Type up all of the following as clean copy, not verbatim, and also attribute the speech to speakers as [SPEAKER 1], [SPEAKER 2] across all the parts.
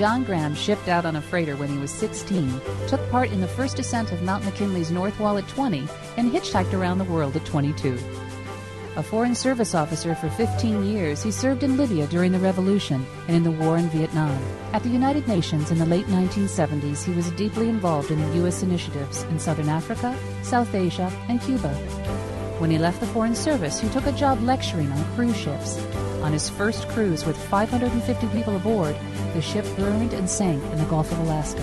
[SPEAKER 1] John Graham shipped out on a freighter when he was 16, took part in the first ascent of Mount McKinley's North Wall at 20, and hitchhiked around the world at 22. A Foreign Service officer for 15 years, he served in Libya during the Revolution and in the war in Vietnam. At the United Nations in the late 1970s, he was deeply involved in the U.S. initiatives in Southern Africa, South Asia, and Cuba. When he left the Foreign Service, he took a job lecturing on cruise ships. On his first cruise with 550 people aboard, the ship burned and sank in the Gulf of Alaska.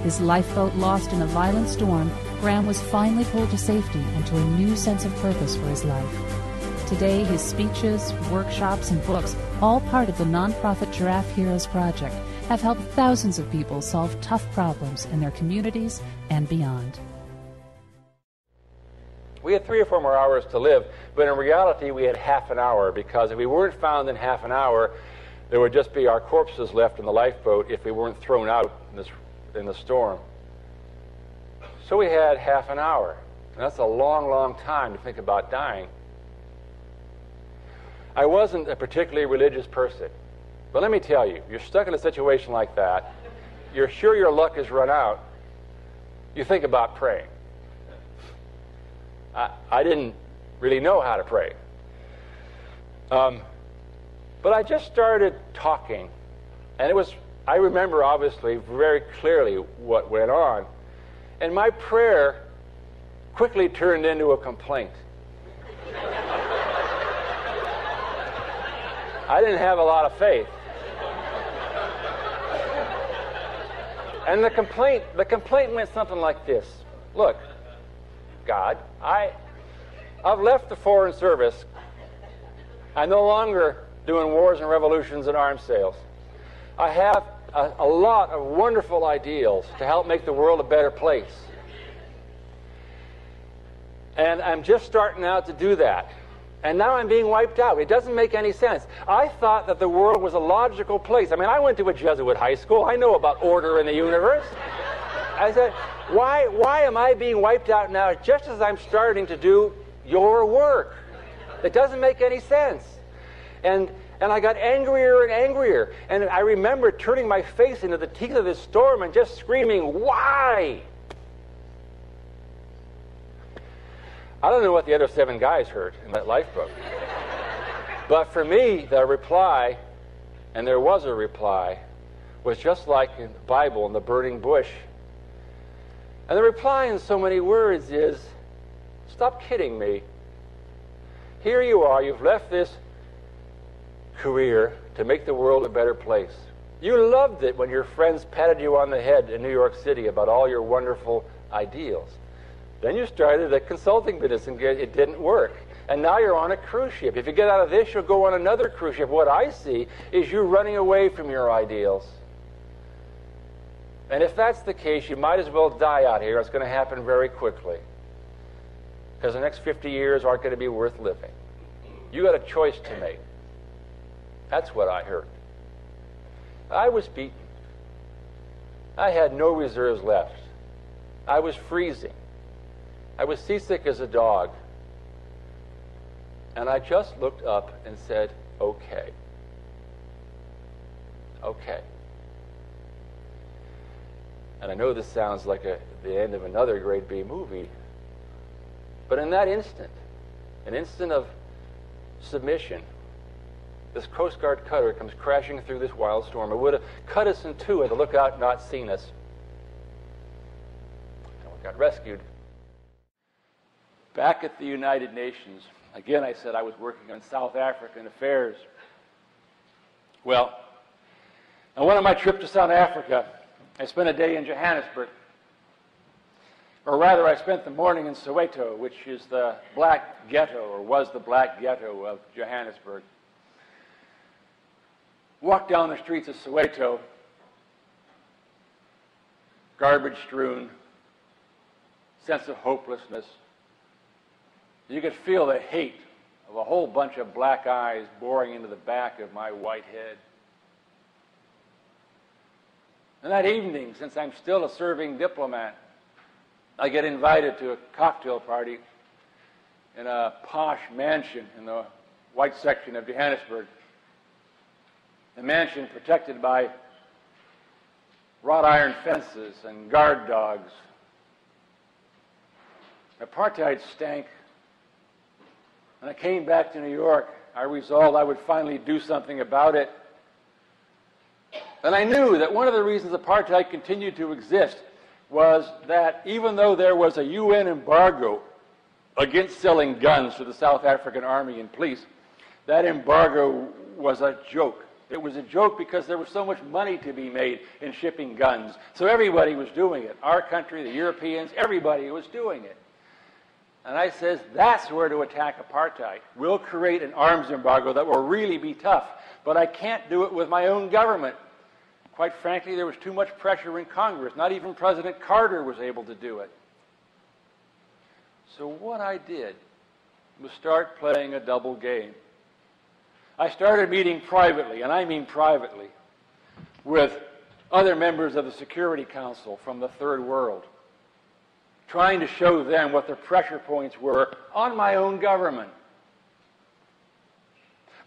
[SPEAKER 1] His lifeboat lost in a violent storm, Graham was finally pulled to safety and to a new sense of purpose for his life. Today, his speeches, workshops, and books, all part of the nonprofit Giraffe Heroes Project, have helped thousands of people solve tough problems in their communities and beyond.
[SPEAKER 2] We had 3 or 4 more hours to live, but in reality we had half an hour, because if we weren't found in half an hour, there would just be our corpses left in the lifeboat if we weren't thrown out in the storm. So we had half an hour, and that's a long, long time to think about dying. I wasn't a particularly religious person, but let me tell you, you're stuck in a situation like that, you're sure your luck has run out, you think about praying. I didn't really know how to pray. But I just started talking, and I remember obviously very clearly what went on, and my prayer quickly turned into a complaint. I didn't have a lot of faith. And the complaint went something like this. Look, God, I've left the Foreign Service. I'm no longer doing wars and revolutions and arms sales. I have a lot of wonderful ideals to help make the world a better place. And I'm just starting out to do that. And now I'm being wiped out. It doesn't make any sense. I thought that the world was a logical place. I mean, I went to a Jesuit high school. I know about order in the universe. I said, why am I being wiped out now just as I'm starting to do your work? It doesn't make any sense. And I got angrier and angrier. And I remember turning my face into the teeth of this storm and just screaming, why? I don't know what the other 7 guys heard in that lifeboat. But for me, the reply, and there was a reply, was just like in the Bible in the burning bush. And the reply in so many words is, stop kidding me. Here you are, you've left this career to make the world a better place. You loved it when your friends patted you on the head in New York City about all your wonderful ideals. Then you started a consulting business and it didn't work. And now you're on a cruise ship. If you get out of this, you'll go on another cruise ship. What I see is you running away from your ideals. And if that's the case, you might as well die out here. It's going to happen very quickly. Because the next 50 years aren't going to be worth living. You got a choice to make. That's what I heard. I was beaten. I had no reserves left. I was freezing. I was seasick as a dog. And I just looked up and said, okay. Okay. And I know this sounds like the end of another grade B movie, but in that instant, an instant of submission, this Coast Guard cutter comes crashing through this wild storm. It would have cut us in two had the lookout not seen us. And we got rescued. Back at the United Nations, again I said I was working on South African affairs. Well, on one of my trips to South Africa, I spent a day in Johannesburg. Or rather, I spent the morning in Soweto, which is the black ghetto, or was the black ghetto of Johannesburg. Walked down the streets of Soweto, garbage strewn, sense of hopelessness. You could feel the hate of a whole bunch of black eyes boring into the back of my white head. And that evening, since I'm still a serving diplomat, I get invited to a cocktail party in a posh mansion in the white section of Johannesburg. A mansion protected by wrought iron fences and guard dogs. Apartheid stank. When I came back to New York, I resolved I would finally do something about it. And I knew that one of the reasons apartheid continued to exist was that even though there was a UN embargo against selling guns to the South African Army and police, that embargo was a joke. It was a joke because there was so much money to be made in shipping guns. So everybody was doing it. Our country, the Europeans, everybody was doing it. And I says, that's where to attack apartheid. We'll create an arms embargo that will really be tough, but I can't do it with my own government. Quite frankly, there was too much pressure in Congress. Not even President Carter was able to do it. So what I did was start playing a double game. I started meeting privately, and I mean privately, with other members of the Security Council from the Third World, trying to show them what the pressure points were on my own government.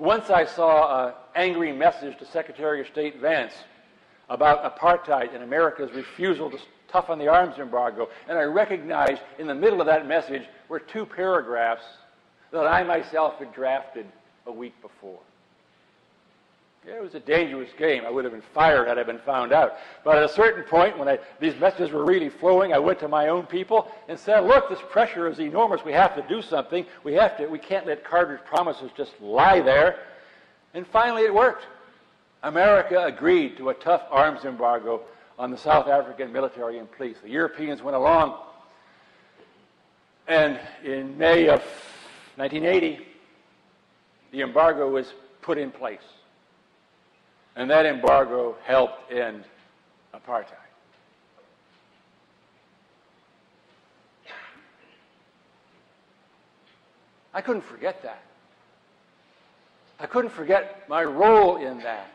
[SPEAKER 2] Once I saw an angry message to Secretary of State Vance about apartheid and America's refusal to toughen the arms embargo, and I recognized in the middle of that message were 2 paragraphs that I myself had drafted a week before. Yeah, it was a dangerous game. I would have been fired had I been found out. But at a certain point, when these messages were really flowing, I went to my own people and said, look, this pressure is enormous. We have to do something. We can't let Carter's promises just lie there. And finally it worked. America agreed to a tough arms embargo on the South African military and police. The Europeans went along. And in May of 1980, the embargo was put in place. And that embargo helped end apartheid. I couldn't forget that. I couldn't forget my role in that.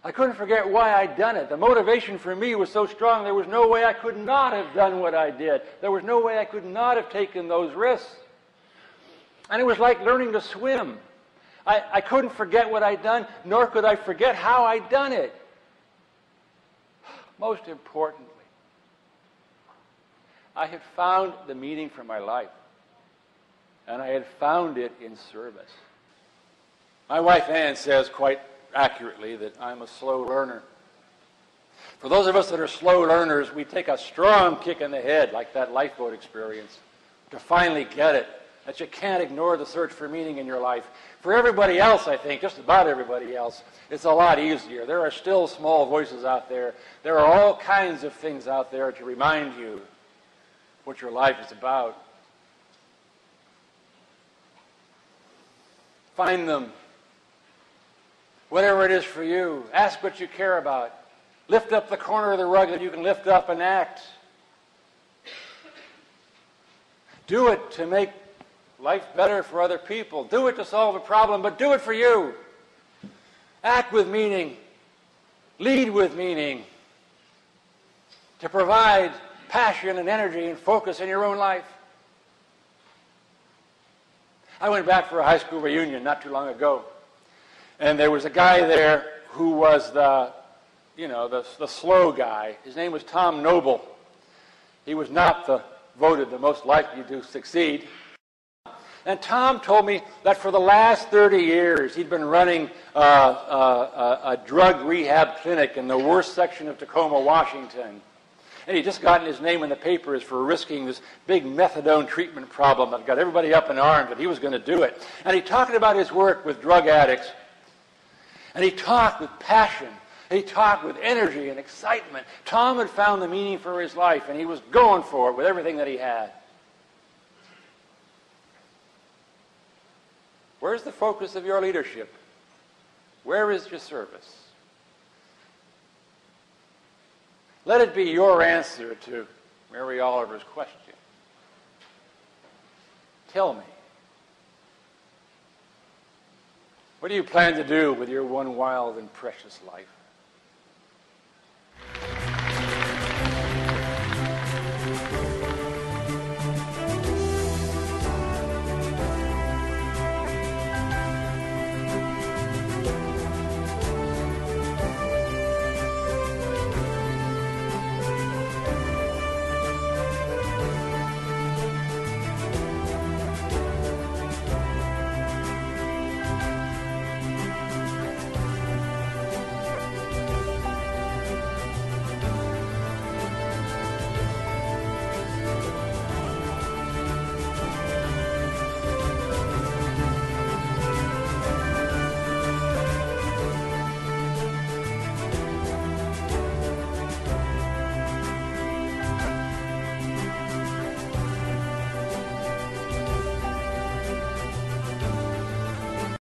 [SPEAKER 2] I couldn't forget why I'd done it. The motivation for me was so strong, there was no way I could not have done what I did. There was no way I could not have taken those risks. And it was like learning to swim. I couldn't forget what I'd done, nor could I forget how I'd done it. Most importantly, I had found the meaning for my life, and I had found it in service. My wife Ann says quite accurately that I'm a slow learner. For those of us that are slow learners, we take a strong kick in the head, like that lifeboat experience, to finally get it, that you can't ignore the search for meaning in your life. For everybody else, I think, just about everybody else, it's a lot easier. There are still small voices out there. There are all kinds of things out there to remind you what your life is about. Find them. Whatever it is for you, ask what you care about. Lift up the corner of the rug that you can lift up and act. Do it to make life better for other people. Do it to solve a problem, but do it for you. Act with meaning. Lead with meaning. To provide passion and energy and focus in your own life. I went back for a high school reunion not too long ago. And there was a guy there who was the slow guy. His name was Tom Noble. He was not voted the most likely to succeed. And Tom told me that for the last 30 years, he'd been running a drug rehab clinic in the worst section of Tacoma, Washington. And he'd just gotten his name in the papers for risking this big methadone treatment problem that got everybody up in arms that he was going to do it. And he talked about his work with drug addicts. And he talked with passion. He talked with energy and excitement. Tom had found the meaning for his life, and he was going for it with everything that he had. Where's the focus of your leadership? Where is your service? Let it be your answer to Mary Oliver's question. Tell me, what do you plan to do with your one wild and precious life?